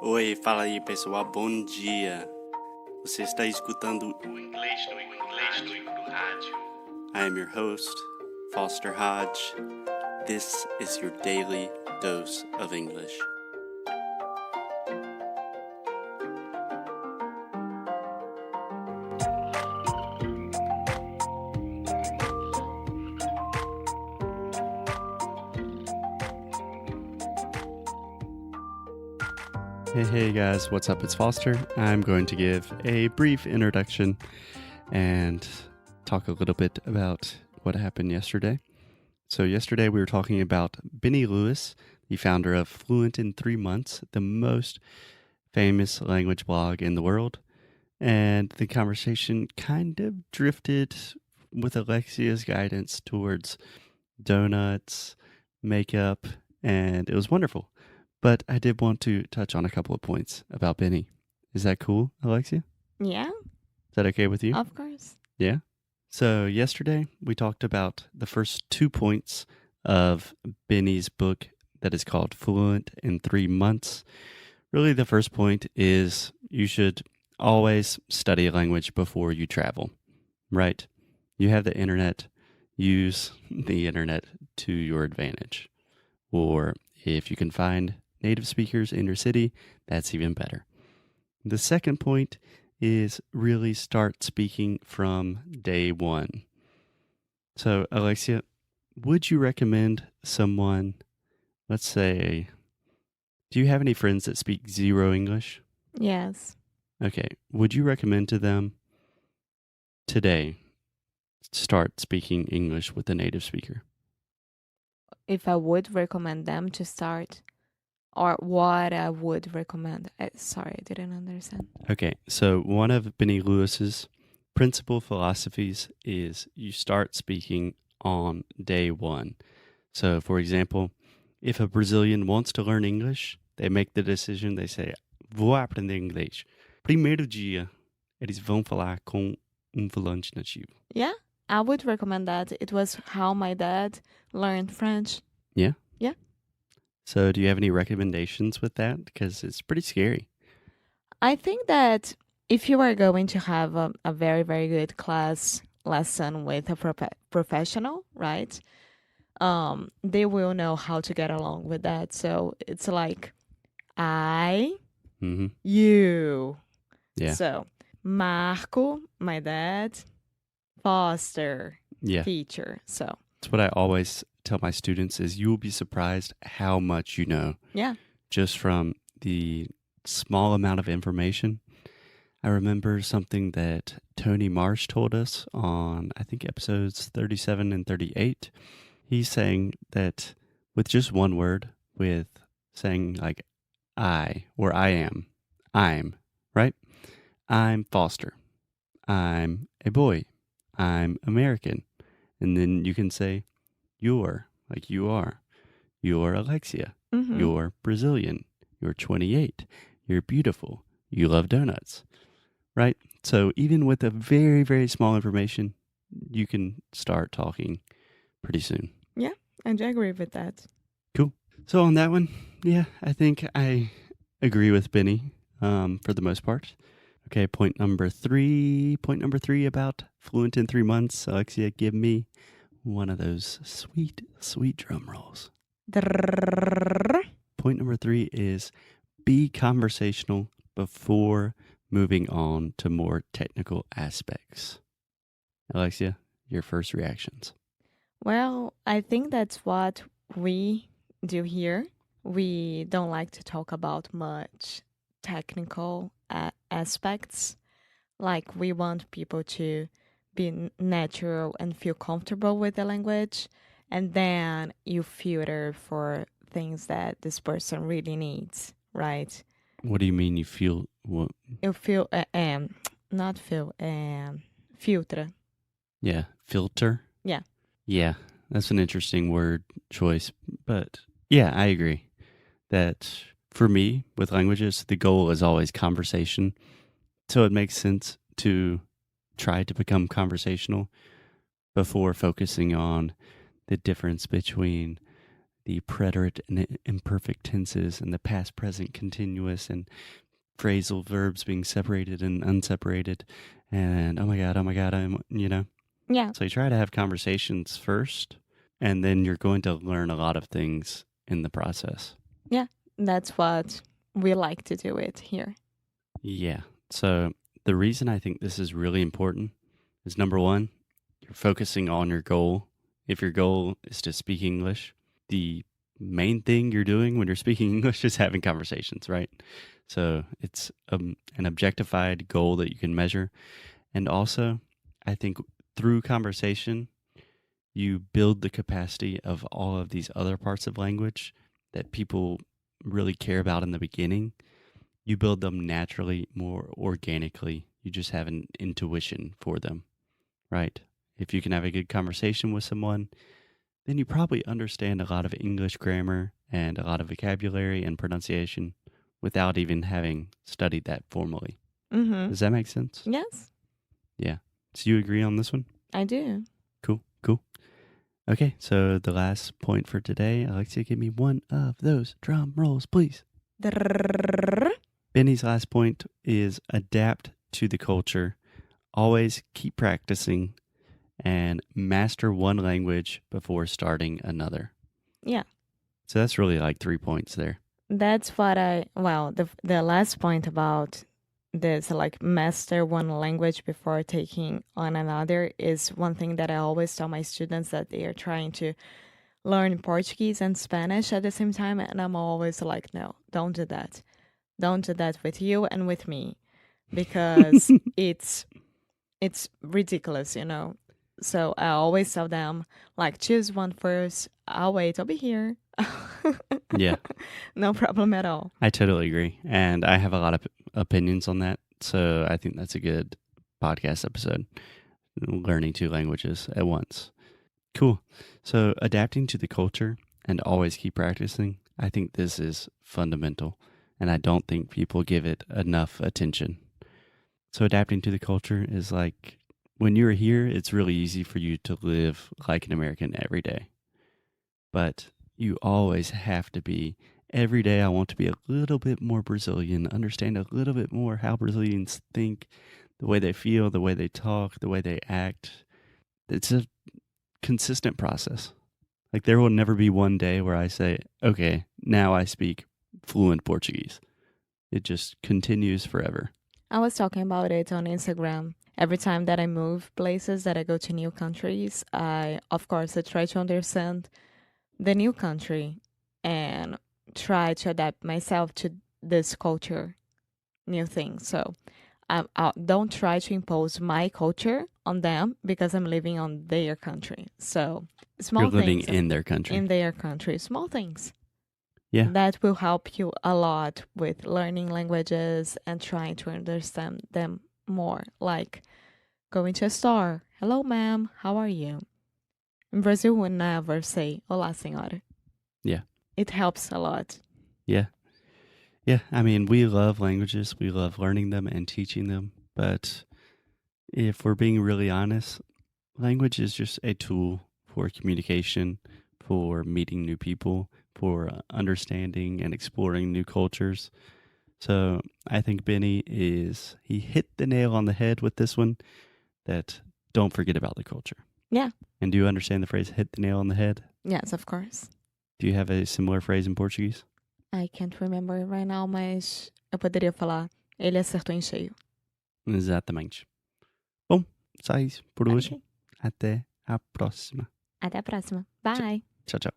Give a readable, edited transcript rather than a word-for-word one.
Oi, fala aí pessoal, bom dia. Você está escutando o Inglês do Rádio. I am your host, Foster Hodge. This is your daily dose of English. Hey guys, what's up? It's Foster. I'm going to give a brief introduction and talk a little bit about what happened yesterday. So yesterday we were talking about Benny Lewis, the founder of Fluent in 3 months, the most famous language blog in the world. And the conversation kind of drifted with Alexia's guidance towards donuts, makeup, and it was wonderful. But I did want to touch on a couple of points about Benny. Is that cool, Alexia? Yeah. Is that okay with you? Of course. Yeah? So yesterday we talked about the first 2 points of Benny's book that is called Fluent in 3 months. Really the first point is you should always study a language before you travel, right? You have the internet, use the internet to your advantage. Or if you can find native speakers in your city, that's even better. The second point is really start speaking from day one. So, Alexia, would you recommend someone, let's say, do you have any friends that speak zero English? Yes. Okay. Would you recommend to them today start speaking English with a native speaker? If I would recommend them to start, or what I would recommend. Sorry, I didn't understand. Okay, so one of Benny Lewis's principal philosophies is you start speaking on day one. So, for example, if a Brazilian wants to learn English, they make the decision, they say, vou aprender inglês. Primeiro dia, eles vão falar com falante nativo. Yeah, I would recommend that. It was how my dad learned French. Yeah? Yeah. So do you have any recommendations with that? Because it's pretty scary. I think that if you are going to have a very, very good class lesson with a professional, right? They will know how to get along with that. So it's like I, you. Yeah. So Marco, my dad, Foster, teacher. So that's what I always tell my students is you will be surprised how much you know. Yeah. Just from the small amount of information. I remember something that Tony Marsh told us on, I think, episodes 37 and 38. He's saying that with just one word, with saying like I or I am, I'm, right? I'm Foster. I'm a boy. I'm American. And then you can say you're, like you are. You're Alexia. Mm-hmm. You're Brazilian. You're 28. You're beautiful. You love donuts. Right? So even with a very, very small information, you can start talking pretty soon. Yeah, I do agree with that. Cool. So on that one, yeah, I think I agree with Benny for the most part. Okay, point number three about Fluent in 3 months. Alexia, give me one of those sweet, sweet drum rolls. Point number 3 is be conversational before moving on to more technical aspects. Alexia, your first reactions. Well, I think that's what we do here. We don't like to talk about much technical aspects. Like we want people to be natural and feel comfortable with the language. And then you filter for things that this person really needs, right? What do you mean you feel what? You feel, not feel, filter. Yeah, filter? Yeah. Yeah, that's an interesting word choice. But yeah, I agree that for me, with languages, the goal is always conversation. So it makes sense to try to become conversational before focusing on the difference between the preterite and imperfect tenses and the past, present, continuous, and phrasal verbs being separated and unseparated. And oh my God, Yeah, So you try to have conversations first, and then you're going to learn a lot of things in the process. yeah, that's what we like to do it here. Yeah. So the reason I think this is really important is number one, you're focusing on your goal. If your goal is to speak English, the main thing you're doing when you're speaking English is having conversations, right? So it's an objectified goal that you can measure. And also, I think through conversation, you build the capacity of all of these other parts of language that people really care about in the beginning. You build them naturally, more organically. You just have an intuition for them, right? If you can have a good conversation with someone, then you probably understand a lot of English grammar and a lot of vocabulary and pronunciation without even having studied that formally. Mm-hmm. Does that make sense? Yes, Yeah. So you agree on this one? I do. Cool. Okay, so the last point for today, Alexia, give me one of those drum rolls, please. Drrrr. Benny's last point is adapt to the culture. Always keep practicing and master one language before starting another. Yeah, So that's really like 3 points there. that's what the last point about this, like master one language before taking on another, is one thing that I always tell my students that they are trying to learn Portuguese and Spanish at the same time. And I'm always like, no, don't do that. Don't do that with you and with me, because it's ridiculous, you know. So I always tell them, like, choose one first. I'll wait. I'll be here. Yeah. No problem at all. I totally agree. And I have a lot of opinions on that. So I think that's a good podcast episode. Learning 2 languages at once. Cool. So adapting to the culture and always keep practicing. I think this is fundamental. And I don't think people give it enough attention. So adapting to the culture is like when you're here, it's really easy for you to live like an American every day. But you always have to be, every day I want to be a little bit more Brazilian, understand a little bit more how Brazilians think, the way they feel, the way they talk, the way they act. It's a consistent process. Like there will never be one day where I say, okay, now I speak fluent Portuguese. It just continues forever. I was talking about it on Instagram. Every time that I move places, that I go to new countries, I try to understand the new country and try to adapt myself to this culture, new things. So I don't try to impose my culture on them because I'm living on their country. So small You're living things in their country. in their country, small things. Yeah. That will help you a lot with learning languages and trying to understand them more. Like going to a store. Hello, ma'am. How are you? In Brazil, we never say Olá, senhora. Yeah. It helps a lot. Yeah. Yeah. I mean, we love languages. We love learning them and teaching them. But if we're being really honest, language is just a tool for communication, for meeting new people, for understanding and exploring new cultures. So I think Benny he hit the nail on the head with this one, that don't forget about the culture. Yeah. And do you understand the phrase hit the nail on the head? Yes, of course. Do you have a similar phrase in Portuguese? I can't remember it right now, mas eu poderia falar ele acertou em cheio. Exatamente. Bom, só isso por hoje. Ok. Até a próxima. Até a próxima. Bye. Tchau, tchau.